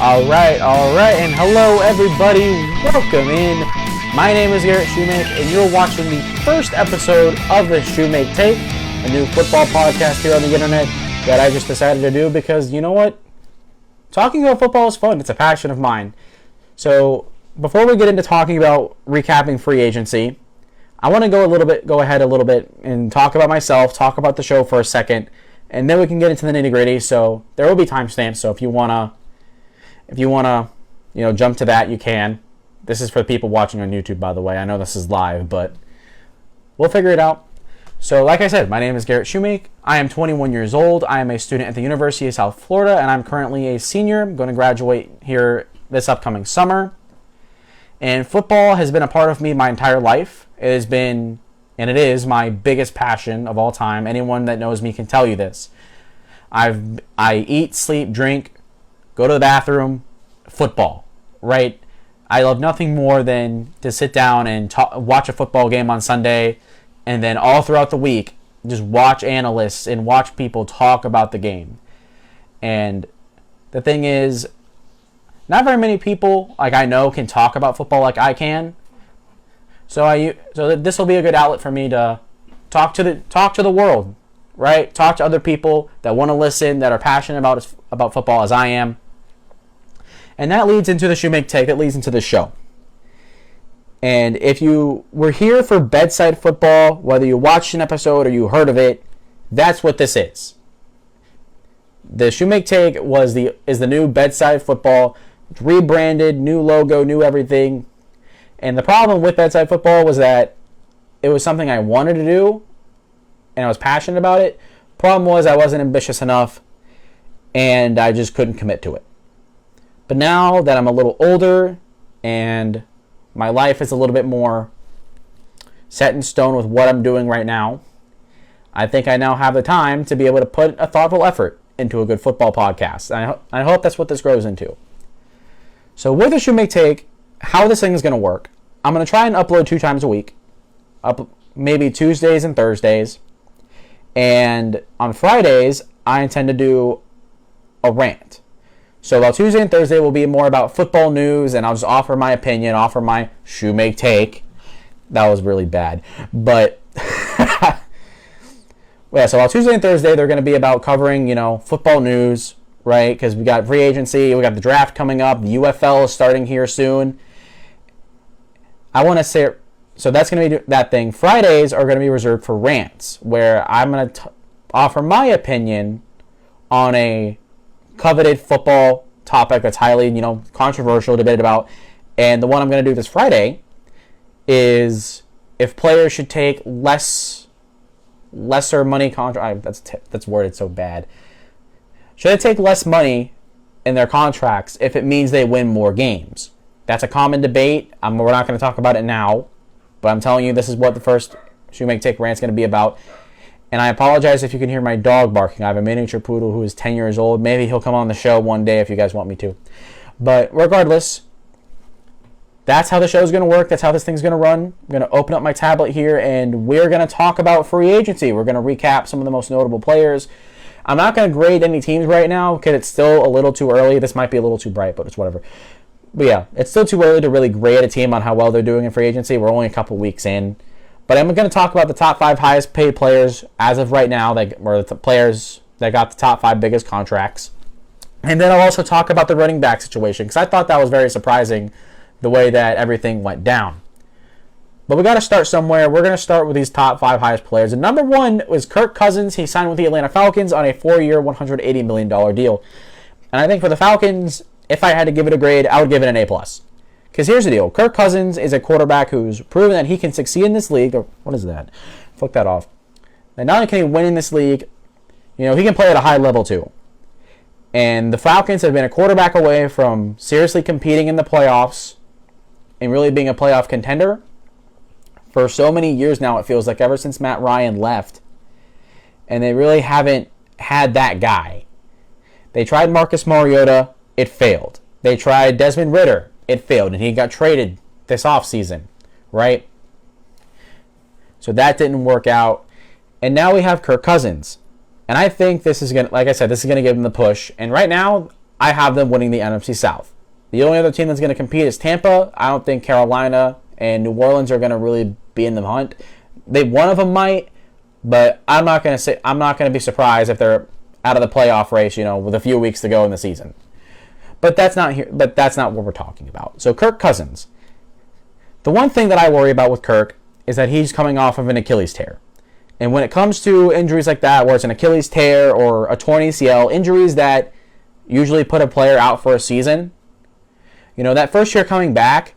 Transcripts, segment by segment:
All right, and hello everybody, welcome in. My name is Garrett Shumake, and you're watching the first episode of the Shumake Take, a new football podcast here on the internet that I just decided to do because, you know what? Talking about football is fun, it's a passion of mine. So, before we get into talking about recapping free agency, I want to go ahead a little bit and talk about myself, talk about the show for a second, and then we can get into the nitty-gritty. So, there will be timestamps, so if you want to jump to that, you can. This is for the people watching on YouTube, by the way. I know this is live, but we'll figure it out. So, like I said, my name is Garrett Shumake. I am 21 years old. I am a student at the University of South Florida, and I'm currently a senior. I'm going to graduate here this upcoming summer. And football has been a part of me my entire life. It has been, and it is, my biggest passion of all time. Anyone that knows me can tell you this. I eat, sleep, drink, go to the bathroom, football, right? I love nothing more than to sit down and watch a football game on Sunday, and then all throughout the week, just watch analysts and watch people talk about the game. And the thing is, not very many people, like I know, can talk about football like I can. So this will be a good outlet for me to talk to the world, right? Talk to other people that want to listen, that are passionate about football as I am. And that leads into the Shumake Take. That leads into the show. And if you were here for bedside football, whether you watched an episode or you heard of it, that's what this is. The Shumake Take is the new bedside football. It's rebranded, new logo, new everything. And the problem with bedside football was that it was something I wanted to do, and I was passionate about it. Problem was I wasn't ambitious enough, and I just couldn't commit to it. But now that I'm a little older and my life is a little bit more set in stone with what I'm doing right now, I think I now have the time to be able to put a thoughtful effort into a good football podcast. And I hope that's what this grows into. So with the Shumake Take, how this thing is going to work, I'm going to try and upload 2 times a week, maybe Tuesdays and Thursdays. And on Fridays, I intend to do a rant. So while Tuesday and Thursday will be more about football news, and I'll just offer my opinion, offer my Shumake Take. That was really bad. But, yeah, so while Tuesday and Thursday, they're going to be about covering, football news, right? Because we got free agency, we got the draft coming up, the UFL is starting here soon. I want to say, so that's going to be that thing. Fridays are going to be reserved for rants, where I'm going to offer my opinion on a coveted football topic that's highly, controversial, debated about. And the one I'm going to do this Friday is if players should take lesser money contract. That's worded so bad. Should they take less money in their contracts if it means they win more games? That's a common debate. We're not going to talk about it now, but I'm telling you, this is what the first Shumake Take rant is going to be about. And I apologize if you can hear my dog barking. I have a miniature poodle who is 10 years old. Maybe he'll come on the show one day if you guys want me to. But regardless, that's how the show is going to work. That's how this thing's going to run. I'm going to open up my tablet here, and we're going to talk about free agency. We're going to recap some of the most notable players. I'm not going to grade any teams right now because it's still a little too early. This might be a little too bright, but it's whatever. But yeah, it's still too early to really grade a team on how well they're doing in free agency. We're only a couple weeks in. But I'm going to talk about the top 5 highest paid players as of right now, or the players that got the top 5 biggest contracts. And then I'll also talk about the running back situation, because I thought that was very surprising, the way that everything went down. But we got to start somewhere. We're going to start with these top 5 highest players. And number 1 was Kirk Cousins. He signed with the Atlanta Falcons on a 4-year, $180 million deal. And I think for the Falcons, if I had to give it a grade, I would give it an A+. Because here's the deal. Kirk Cousins is a quarterback who's proven that he can succeed in this league. What is that? Flick that off. And not only can he win in this league, he can play at a high level too. And the Falcons have been a quarterback away from seriously competing in the playoffs and really being a playoff contender for so many years now, it feels like, ever since Matt Ryan left. And they really haven't had that guy. They tried Marcus Mariota. It failed. They tried Desmond Ridder. It failed, and he got traded this offseason, right? So that didn't work out. And now we have Kirk Cousins. And I think this is going to, like I said, this is going to give him the push. And right now, I have them winning the NFC South. The only other team that's going to compete is Tampa. I don't think Carolina and New Orleans are going to really be in the hunt. One of them might, but I'm not going to be surprised if they're out of the playoff race, with a few weeks to go in the season. But that's not here. But that's not what we're talking about. So Kirk Cousins. The one thing that I worry about with Kirk is that he's coming off of an Achilles tear. And when it comes to injuries like that, where it's an Achilles tear or a torn ACL, injuries that usually put a player out for a season, that first year coming back,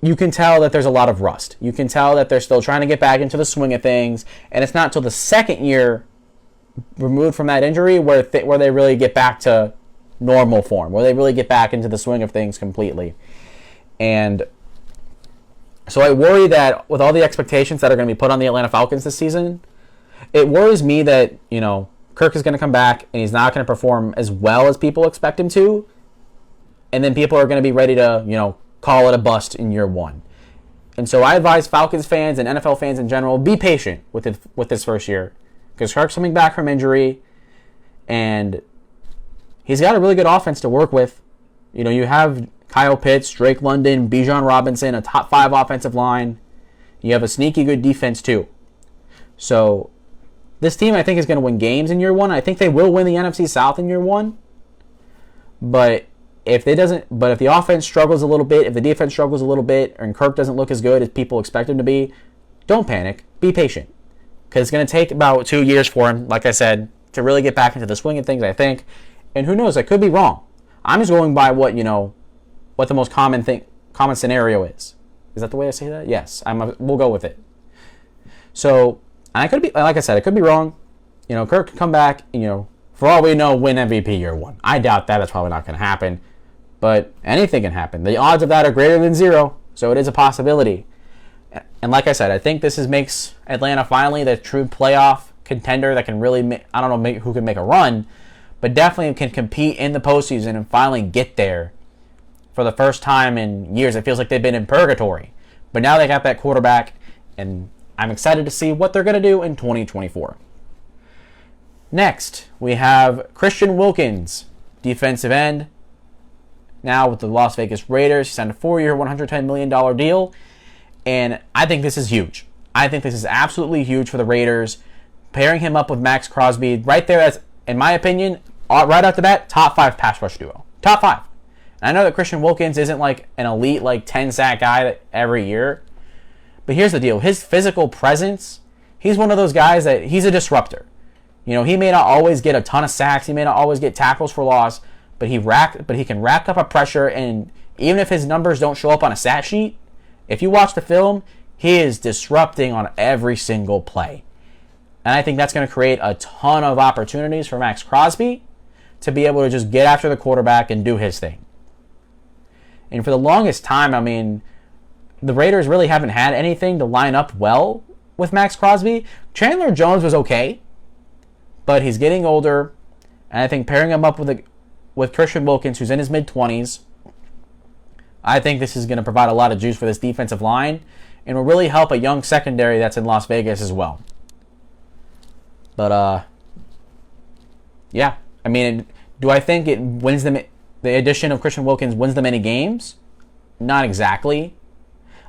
you can tell that there's a lot of rust. You can tell that they're still trying to get back into the swing of things, and it's not until the second year removed from that injury where they really get back to normal form, where they really get back into the swing of things completely. And so I worry that with all the expectations that are going to be put on the Atlanta Falcons this season, it worries me that, Kirk is going to come back and he's not going to perform as well as people expect him to. And then people are going to be ready to, call it a bust in year one. And so I advise Falcons fans and NFL fans in general, be patient with this first year. Because Kirk's coming back from injury and he's got a really good offense to work with. You have Kyle Pitts, Drake London, Bijan Robinson, a top 5 offensive line. You have a sneaky good defense too. So this team, I think, is going to win games in year one. I think they will win the NFC South in year one. But if the offense struggles a little bit, if the defense struggles a little bit, and Kirk doesn't look as good as people expect him to be, don't panic. Be patient. Because it's going to take about 2 years for him, like I said, to really get back into the swing of things, I think. And who knows, I could be wrong. I'm just going by what the most common scenario is. Is that the way I say that? Yes. We'll go with it. So, I could be, like I said, I could be wrong. Kirk could come back and, for all we know, win MVP year one. I doubt that. That's probably not going to happen. But anything can happen. The odds of that are greater than 0, so it is a possibility. And like I said, I think this makes Atlanta finally the true playoff contender that can really, I don't know who can make a run, but definitely can compete in the postseason and finally get there for the first time in years. It feels like they've been in purgatory. But now they got that quarterback, and I'm excited to see what they're going to do in 2024. Next, we have Christian Wilkins, defensive end. Now with the Las Vegas Raiders, he signed a 4-year, $110 million deal. And I think this is huge. I think this is absolutely huge for the Raiders. Pairing him up with Max Crosby, right there, as, in my opinion, right off the bat, top 5 pass rush duo. Top 5. And I know that Christian Wilkins isn't like an elite 10-sack guy every year. But here's the deal. His physical presence, he's one of those guys that he's a disruptor. He may not always get a ton of sacks. He may not always get tackles for loss. But he can rack up a pressure. And even if his numbers don't show up on a stat sheet, if you watch the film, he is disrupting on every single play. And I think that's going to create a ton of opportunities for Max Crosby to be able to just get after the quarterback and do his thing. And for the longest time, the Raiders really haven't had anything to line up well with Max Crosby. Chandler Jones was okay, but he's getting older, and I think pairing him up with Christian Wilkins, who's in his mid-20s, I think this is going to provide a lot of juice for this defensive line and will really help a young secondary that's in Las Vegas as well. But, yeah. Do I think it wins them? The addition of Christian Wilkins wins them any games? Not exactly.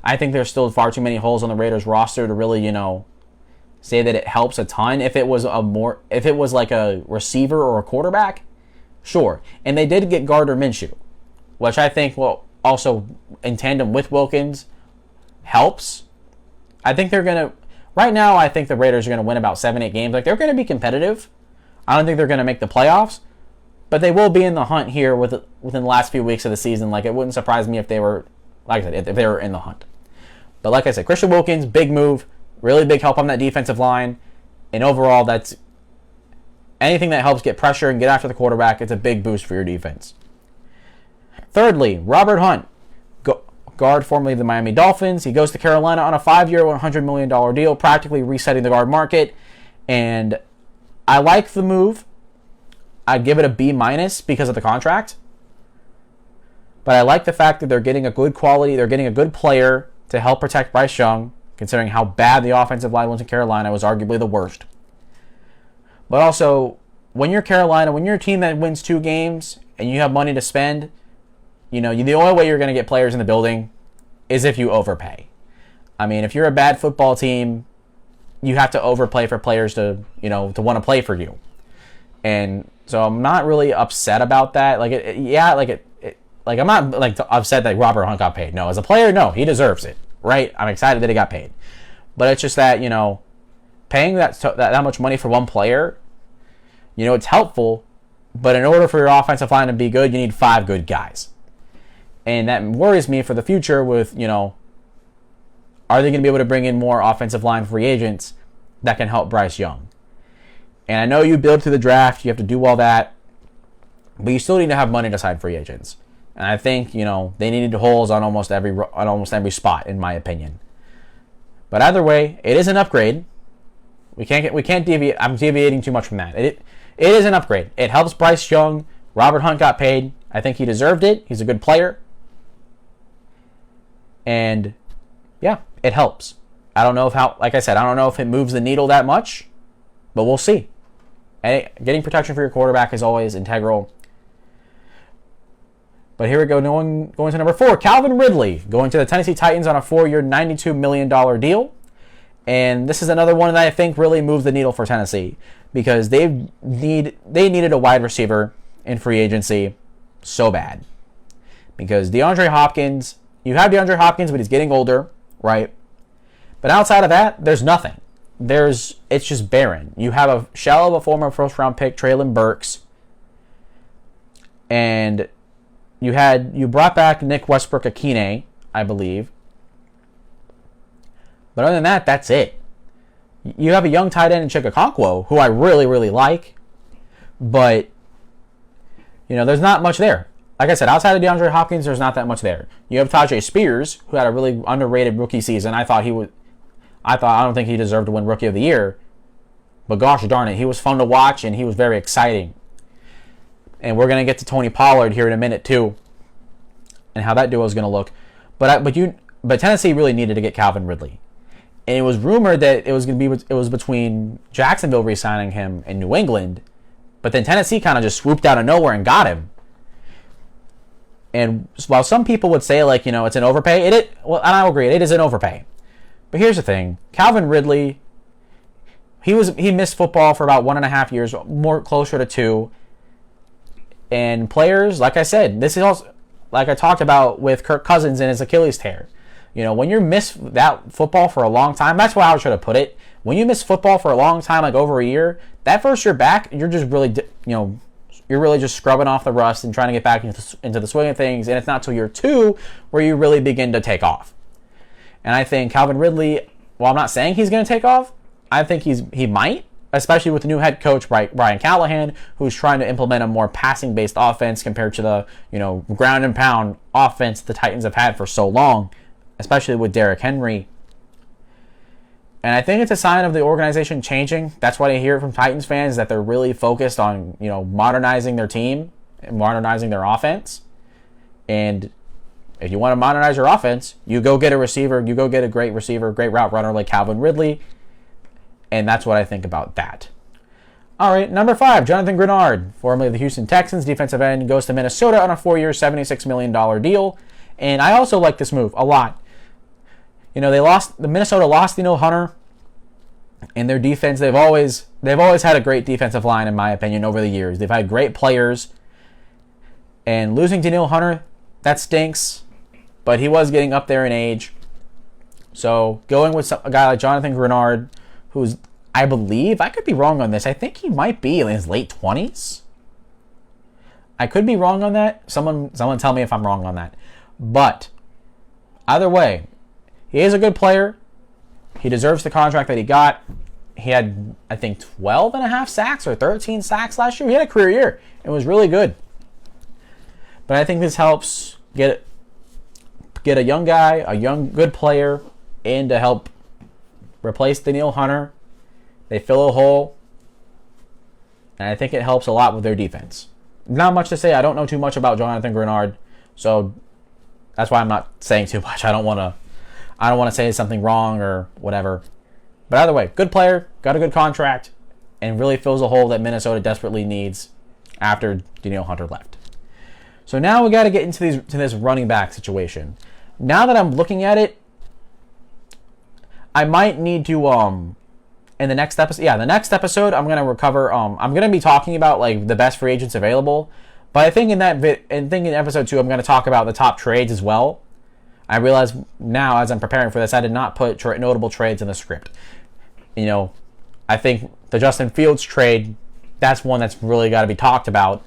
I think there's still far too many holes on the Raiders roster to really, say that it helps a ton. If it was like a receiver or a quarterback, sure. And they did get Gardner Minshew, which I think will also, in tandem with Wilkins, helps. I think right now, I think the Raiders are going to win about 7-8 games. They're going to be competitive. I don't think they're going to make the playoffs, but they will be in the hunt here within the last few weeks of the season. It wouldn't surprise me if they were, like I said, if they were in the hunt. But like I said, Christian Wilkins, big move, really big help on that defensive line. And overall, that's anything that helps get pressure and get after the quarterback, it's a big boost for your defense. Thirdly, Robert Hunt, guard formerly of the Miami Dolphins. He goes to Carolina on a 5-year, $100 million deal, practically resetting the guard market. And I like the move. I'd give it a B- because of the contract. But I like the fact that they're getting a good quality, they're getting a good player to help protect Bryce Young, considering how bad the offensive line was in Carolina, was arguably the worst. But also, when you're Carolina, when you're a team that wins 2 games and you have money to spend, the only way you're going to get players in the building is if you overpay. I mean, if you're a bad football team, you have to overpay for players to want to play for you. And so I'm not really upset about that. I'm not upset that Robert Hunt got paid. No, as a player, no, he deserves it, right? I'm excited that he got paid. But it's just that, paying that much money for one player, it's helpful, but in order for your offensive line to be good, you need 5 good guys. And that worries me for the future with, are they going to be able to bring in more offensive line free agents that can help Bryce Young? And I know you build through the draft, you have to do all that, but you still need to have money to sign free agents. And I think, they needed holes on almost every spot, in my opinion. But either way, it is an upgrade. We can't deviate. I'm deviating too much from that. It is an upgrade. It helps Bryce Young. Robert Hunt got paid. I think he deserved it. He's a good player. And yeah, it helps. I don't know if it moves the needle that much, but we'll see. And getting protection for your quarterback is always integral. But here we go, going to number 4, Calvin Ridley, going to the Tennessee Titans on a 4-year, $92 million deal. And this is another one that I think really moves the needle for Tennessee, because they needed a wide receiver in free agency so bad. Because DeAndre Hopkins, you have DeAndre Hopkins, but he's getting older, right? But outside of that, there's nothing. It's just barren. You have a shell of a former first-round pick, Treylon Burks, and you brought back Nick Westbrook-Akine, I believe. But other than that, that's it. You have a young tight end in Chikakonkwo, who I really, really like, but there's not much there. Like I said, outside of DeAndre Hopkins, there's not that much there. You have Tajay Spears, who had a really underrated rookie season. I don't think he deserved to win Rookie of the Year, but gosh darn it, he was fun to watch and he was very exciting. And we're gonna get to Tony Pollard here in a minute too, and how that duo is gonna look. But Tennessee really needed to get Calvin Ridley, and it was rumored that it was between Jacksonville re-signing him and New England, but then Tennessee kind of just swooped out of nowhere and got him. And while some people would say it's an overpay, and I agree, it is an overpay. But here's the thing: Calvin Ridley, he missed football for about 1.5 years, more closer to 2. And players, like I said, this is also like I talked about with Kirk Cousins and his Achilles tear. When you miss that football for a long time, that's how I should have put it. When you miss football for a long time, like over a year, that first year back, you're just really, you're really just scrubbing off the rust and trying to get back into the swing of things. And it's not till year 2 where you really begin to take off. And I think Calvin Ridley, while I'm not saying he's going to take off, I think he might, especially with the new head coach, Brian Callahan, who's trying to implement a more passing-based offense compared to the, ground and pound offense the Titans have had for so long, especially with Derrick Henry. And I think it's a sign of the organization changing. That's what I hear from Titans fans, that they're really focused on, modernizing their team and modernizing their offense. And if you want to modernize your offense, you go get a receiver, you go get a great receiver, great route runner like Calvin Ridley. And that's what I think about that. All right, number 5, Johnathan Grenard, formerly of the Houston Texans, defensive end, goes to Minnesota on a 4-year, $76 million deal. And I also like this move a lot. Minnesota lost Danielle Hunter, and their defense, they've always had a great defensive line, in my opinion, over the years. They've had great players. And losing Danielle Hunter, that stinks, but he was getting up there in age. So going with a guy like Johnathan Grenard, who's, I believe, I could be wrong on this, I think he might be in his late 20s. I could be wrong on that. Someone tell me if I'm wrong on that. But either way, he is a good player. He deserves the contract that he got. He had, I think, 12.5 sacks or 13 sacks last year. He had a career year. It was really good. But I think this helps get a young guy, a young, good player in to help replace Danielle Hunter. They fill a hole. And I think it helps a lot with their defense. Not much to say. I don't know too much about Johnathan Grenard. So that's why I'm not saying too much. I don't want to say something wrong or whatever. But either way, good player, got a good contract, and really fills a hole that Minnesota desperately needs after Danielle Hunter left. So now we got to get into this running back situation. Now that I'm looking at it, I might need to in the next episode. Yeah, the next episode I'm gonna recover. I'm gonna be talking about like the best free agents available. But I think in episode 2 I'm gonna talk about the top trades as well. I realize now as I'm preparing for this, I did not put notable trades in the script. You know, I think the Justin Fields trade, that's one that's really got to be talked about.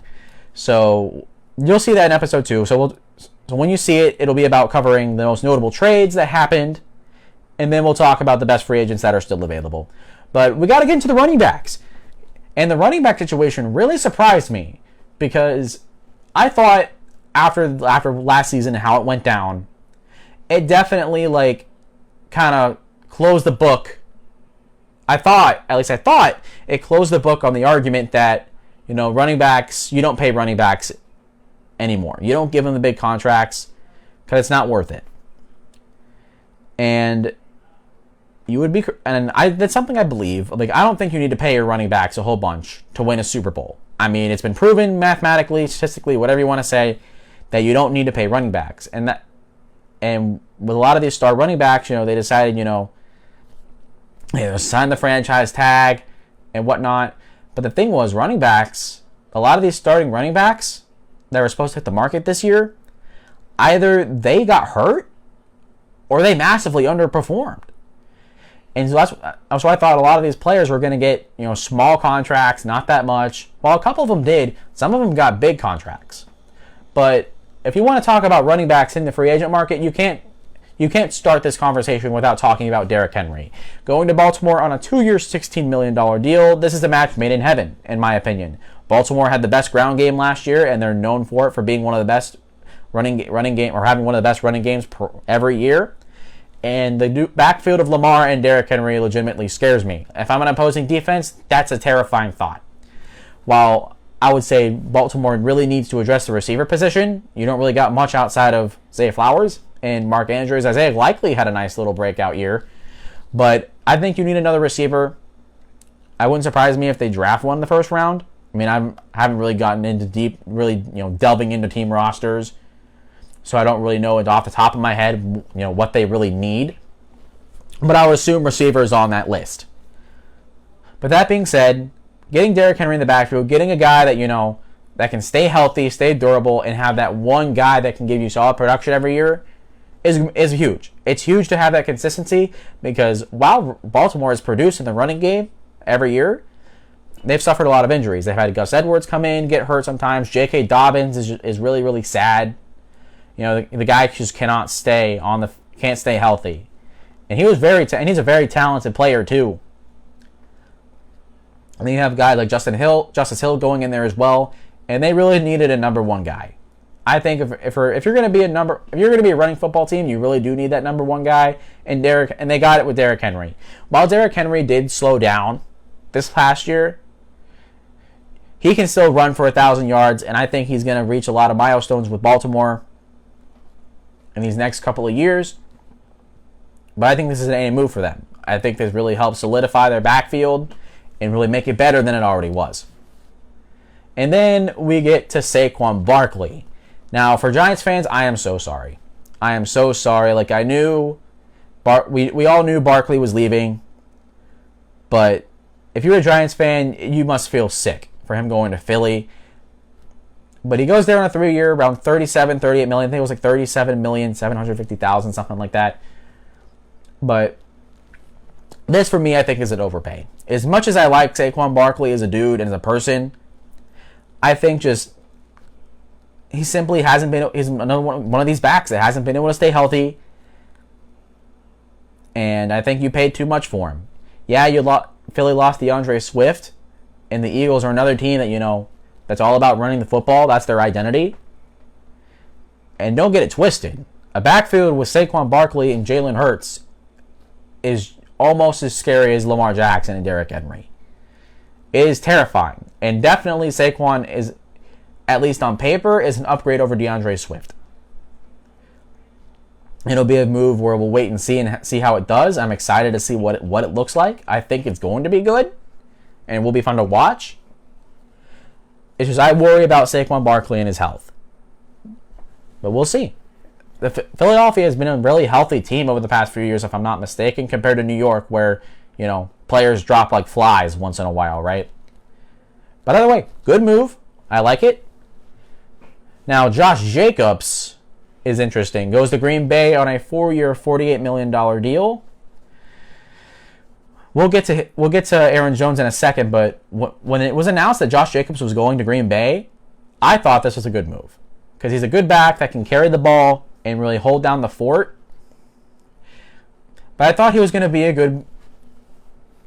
So you'll see that in episode 2. So when you see it, it'll be about covering the most notable trades that happened, and then we'll talk about the best free agents that are still available. But we got to get into the running backs. And the running back situation really surprised me because I thought after last season how it went down, it definitely like kind of closed the book. I thought it closed the book on the argument that, you know, running backs, you don't pay running backs anymore. You don't give them the big contracts because it's not worth it. And that's something I believe. Like, I don't think you need to pay your running backs a whole bunch to win a Super Bowl. I mean, it's been proven mathematically, statistically, whatever you want to say, that you don't need to pay running backs. And with a lot of these star running backs, you know, they decided, sign the franchise tag and whatnot. But the thing was, running backs, a lot of these starting running backs that were supposed to hit the market this year, either they got hurt or they massively underperformed. And so that's why I thought a lot of these players were going to get, small contracts, not that much. While a couple of them did, some of them got big contracts. But if you want to talk about running backs in the free agent market, you can't start this conversation without talking about Derrick Henry. Going to Baltimore on a 2-year, $16 million deal, this is a match made in heaven, in my opinion. Baltimore had the best ground game last year, and they're known for it for being one of the best running game, or having one of the best running games every year. And the backfield of Lamar and Derrick Henry legitimately scares me. If I'm an opposing defense, that's a terrifying thought. While I would say Baltimore really needs to address the receiver position, you don't really got much outside of Zay Flowers and Mark Andrews. Isaiah likely had a nice little breakout year. But I think you need another receiver. I wouldn't surprise me if they draft one in the first round. I mean, I haven't really gotten into delving into team rosters. So I don't really know off the top of my head, what they really need. But I would assume receivers on that list. But that being said, getting Derrick Henry in the backfield, getting a guy that, that can stay healthy, stay durable, and have that one guy that can give you solid production every year is huge. It's huge to have that consistency because while Baltimore has produced in the running game every year, they've suffered a lot of injuries. They've had Gus Edwards come in, get hurt sometimes. J.K. Dobbins is really, really sad. The guy just can't stay healthy. And he's a very talented player too. And then you have a guy like Justice Hill going in there as well, and they really needed a number one guy. I think if you're going to be a running football team, you really do need that number one guy, and they got it with Derrick Henry. While Derrick Henry did slow down this past year, he can still run for 1,000 yards, and I think he's going to reach a lot of milestones with Baltimore in these next couple of years. But I think this is an A move for them. I think this really helps solidify their backfield and really make it better than it already was. And then we get to Saquon Barkley. Now, for Giants fans, I am so sorry. I am so sorry. Like, I knew, we all knew Barkley was leaving. But if you're a Giants fan, you must feel sick for him going to Philly. But he goes there on a 3-year, around $38 million. I think it was like $37,750,000, something like that. But this, for me, I think is an overpay. As much as I like Saquon Barkley as a dude and as a person, I think he simply hasn't been. He's another one of these backs that hasn't been able to stay healthy. And I think you paid too much for him. Yeah, Philly lost DeAndre Swift, and the Eagles are another team that that's all about running the football. That's their identity. And don't get it twisted. A backfield with Saquon Barkley and Jalen Hurts is almost as scary as Lamar Jackson and Derrick Henry. It is terrifying. And definitely Saquon is, at least on paper, is an upgrade over DeAndre Swift. It'll be a move where we'll wait and see how it does. I'm excited to see what it looks like. I think it's going to be good. And it will be fun to watch. It's just I worry about Saquon Barkley and his health. But we'll see. Philadelphia has been a really healthy team over the past few years, if I'm not mistaken, compared to New York, where, players drop like flies once in a while, right? But either way, good move. I like it. Now, Josh Jacobs is interesting. Goes to Green Bay on a 4-year, $48 million deal. We'll get to Aaron Jones in a second, but when it was announced that Josh Jacobs was going to Green Bay, I thought this was a good move because he's a good back that can carry the ball and really hold down the fort. But I thought he was going to be a good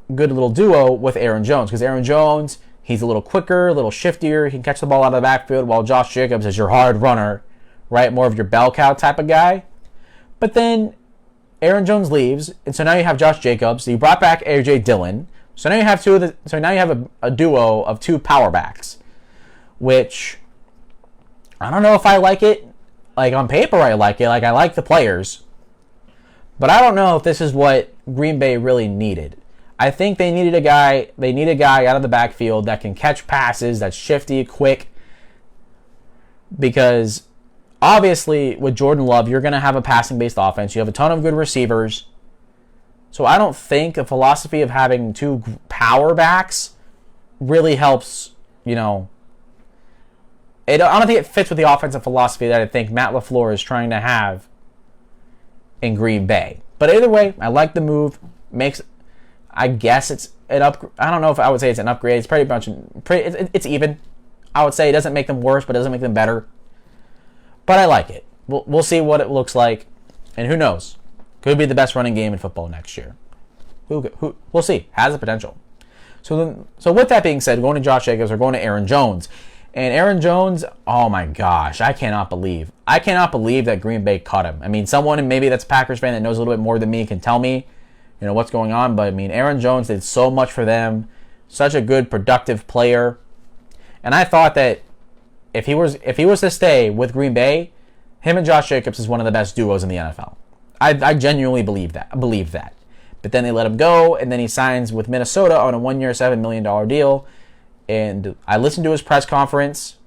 little duo with Aaron Jones because Aaron Jones, he's a little quicker, a little shiftier. He can catch the ball out of the backfield while Josh Jacobs is your hard runner, right? More of your bell cow type of guy. But then Aaron Jones leaves, and so now you have Josh Jacobs. You brought back A.J. Dillon. So now you have a duo of two power backs, which I don't know if I like it. Like on paper, I like it. Like I like the players, but I don't know if this is what Green Bay really needed. I think they needed a guy. They need a guy out of the backfield that can catch passes, that's shifty, quick. Because obviously, with Jordan Love, you're going to have a passing-based offense. You have a ton of good receivers. So I don't think the philosophy of having two power backs really helps, I don't think it fits with the offensive philosophy that I think Matt LaFleur is trying to have in Green Bay. But either way, I like the move. I guess it's an up. I don't know if I would say it's an upgrade. It's pretty much, it's even. I would say it doesn't make them worse, but it doesn't make them better. But I like it. We'll see what it looks like. And who knows? Could be the best running game in football next year. We'll see. Has the potential. So with that being said, going to Josh Jacobs or going to Aaron Jones. And Aaron Jones, oh my gosh, I cannot believe that Green Bay cut him. I mean, someone maybe that's a Packers fan that knows a little bit more than me can tell me, what's going on. But I mean, Aaron Jones did so much for them. Such a good, productive player. And I thought that if he was to stay with Green Bay, him and Josh Jacobs is one of the best duos in the NFL. I genuinely believe that. But then they let him go, and then he signs with Minnesota on a 1-year, $7 million deal. And I listened to his press conference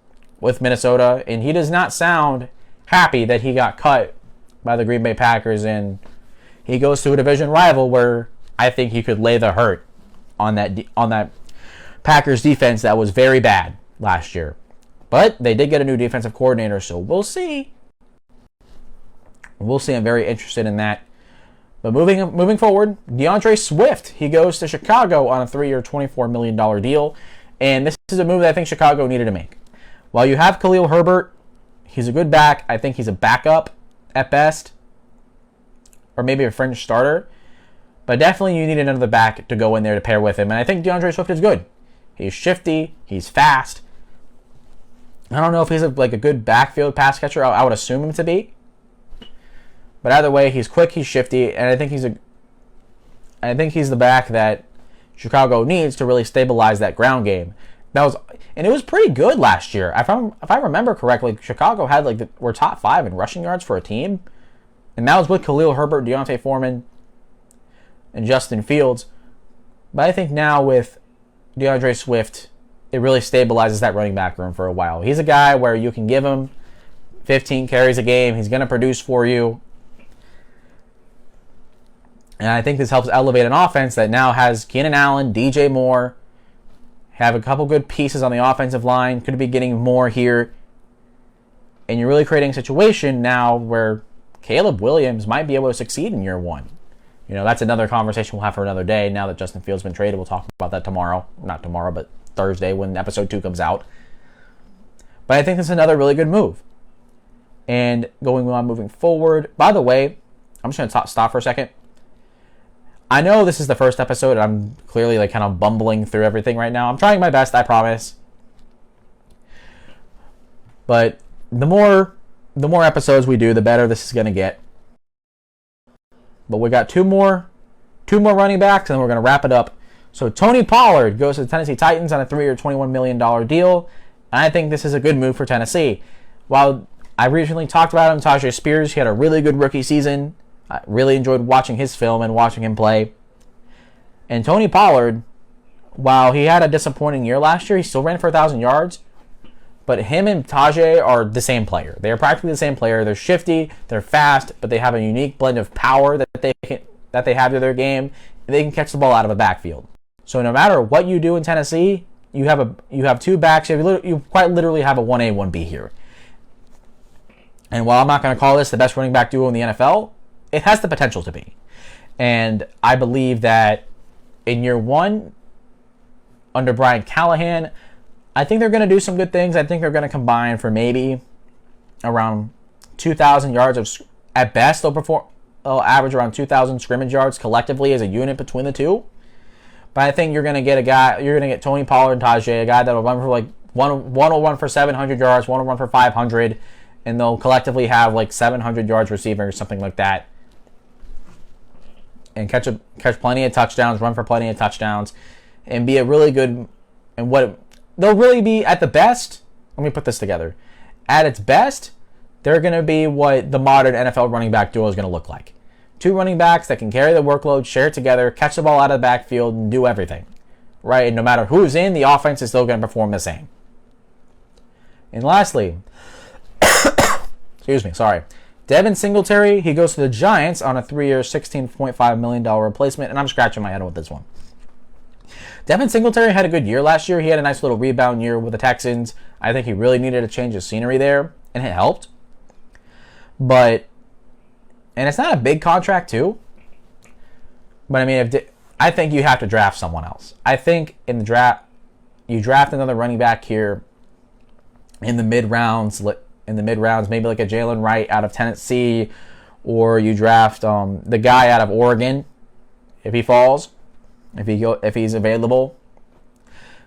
with Minnesota, and he does not sound happy that he got cut by the Green Bay Packers, and he goes to a division rival where I think he could lay the hurt on that Packers defense that was very bad last year. But they did get a new defensive coordinator, so we'll see. I'm very interested in that. But moving forward, DeAndre Swift, he goes to Chicago on a 3-year, $24 million deal. And this is a move that I think Chicago needed to make. While you have Khalil Herbert, he's a good back. I think he's a backup at best. Or maybe a fringe starter. But definitely you need another back to go in there to pair with him. And I think DeAndre Swift is good. He's shifty. He's fast. I don't know if he's a good backfield pass catcher. I would assume him to be. But either way, he's quick, he's shifty, and I think he's the back that Chicago needs to really stabilize that ground game. And it was pretty good last year. If I remember correctly, Chicago had were top 5 in rushing yards for a team, and that was with Khalil Herbert, Deontay Foreman, and Justin Fields. But I think now with DeAndre Swift, it really stabilizes that running back room for a while. He's a guy where you can give him 15 carries a game. He's going to produce for you. And I think this helps elevate an offense that now has Keenan Allen, DJ Moore, have a couple good pieces on the offensive line, could be getting more here. And you're really creating a situation now where Caleb Williams might be able to succeed in year 1. That's another conversation we'll have for another day. Now that Justin Fields has been traded, we'll talk about that tomorrow. Not tomorrow, but Thursday when episode 2 comes out. But I think this is another really good move. And moving forward, by the way, I'm just going to stop for a second. I know this is the first episode, and I'm clearly kind of bumbling through everything right now. I'm trying my best, I promise. But the more episodes we do, the better this is going to get. But we got two more running backs, and we're going to wrap it up. So Tony Pollard goes to the Tennessee Titans on a 3-year, $21 million deal. And I think this is a good move for Tennessee. While I recently talked about him, Tajay Spears, he had a really good rookie season. I really enjoyed watching his film and watching him play. And Tony Pollard, while he had a disappointing year last year, he still ran for 1,000 yards. But him and Tajay are the same player. They are practically the same player. They're shifty, they're fast, but they have a unique blend of power that they have to their game. They can catch the ball out of a backfield. So no matter what you do in Tennessee, you have two backs. You quite literally have a 1A, 1B here. And while I'm not going to call this the best running back duo in the NFL, it has the potential to be. And I believe that in year one, under Brian Callahan, I think they're going to do some good things. I think they're going to combine for maybe around 2,000 yards at best. They'll average around 2,000 scrimmage yards collectively as a unit between the two. But I think you're going to get Tony Pollard and Tajay, a guy that'll run for like one will run for 700 yards, one will run for 500, and they'll collectively have like 700 yards receiving or something like that. And catch plenty of touchdowns, run for plenty of touchdowns, and be a really good, and what they'll really be at the best. Let me put this together. At its best, they're going to be what the modern NFL running back duo is going to look like. Two running backs that can carry the workload, share it together, catch the ball out of the backfield, and do everything. Right? And no matter who's in, the offense is still going to perform the same. And lastly, Devin Singletary, he goes to the Giants on a 3-year, $16.5 million replacement, and I'm scratching my head with this one. Devin Singletary had a good year last year. He had a nice little rebound year with the Texans. I think he really needed a change of scenery there, and it helped. And it's not a big contract too. But I mean, I think you have to draft someone else. I think in the draft, you draft another running back here in the mid rounds, maybe like a Jalen Wright out of Tennessee, or you draft the guy out of Oregon if he falls, if he's available.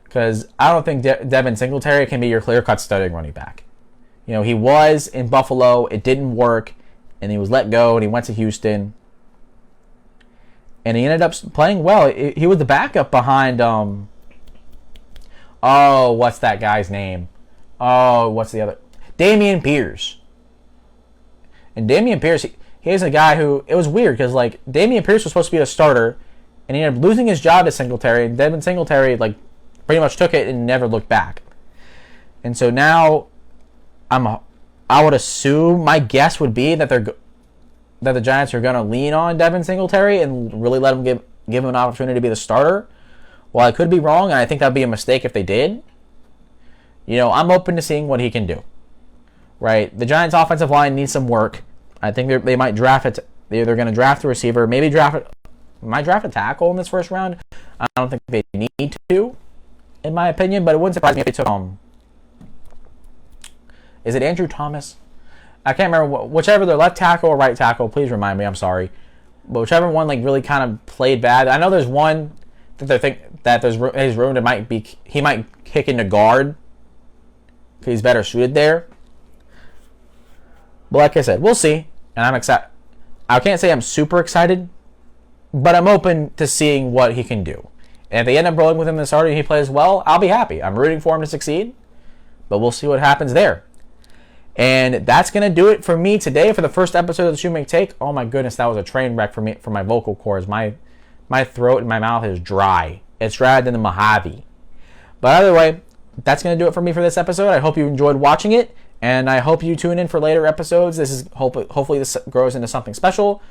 Because I don't think Devin Singletary can be your clear-cut starting running back. You know, he was in Buffalo, it didn't work, and he was let go, and he went to Houston, and he ended up playing well. He was the backup behind what's that guy's name? What's the other? Dameon Pierce. And Dameon Pierce, he's a guy who, it was weird because like Dameon Pierce was supposed to be a starter, and he ended up losing his job to Singletary, and Devin Singletary like pretty much took it and never looked back. And so now I would assume, my guess would be that the Giants are going to lean on Devin Singletary and really let him give him an opportunity to be the starter. Well, I could be wrong, and I think that'd be a mistake if they did. You know, I'm open to seeing what he can do. Right? The Giants' offensive line needs some work. I think they might draft it. They're going to draft a receiver, maybe might draft a tackle in this first round. I don't think they need to, in my opinion, but it wouldn't surprise me if they took is it Andrew Thomas? I can't remember. Whichever, their left tackle or right tackle, please remind me. I'm sorry. But whichever one like really kind of played bad. I know there's one that they think that there's his room that he might kick into guard because he's better suited there. But like I said, we'll see. And I'm excited. I can't say I'm super excited, but I'm open to seeing what he can do. And if they end up rolling with him in the starter and he plays well, I'll be happy. I'm rooting for him to succeed, but we'll see what happens there. And that's going to do it for me today for the first episode of the Shumake Take. Oh my goodness, that was a train wreck for me, for my vocal cords. My throat and my mouth is dry. It's drier than the Mojave. But either way, that's going to do it for me for this episode. I hope you enjoyed watching it, and I hope you tune in for later episodes. This is hopefully this grows into something special.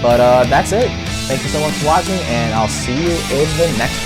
But that's it. Thank you so much for watching, and I'll see you in the next one.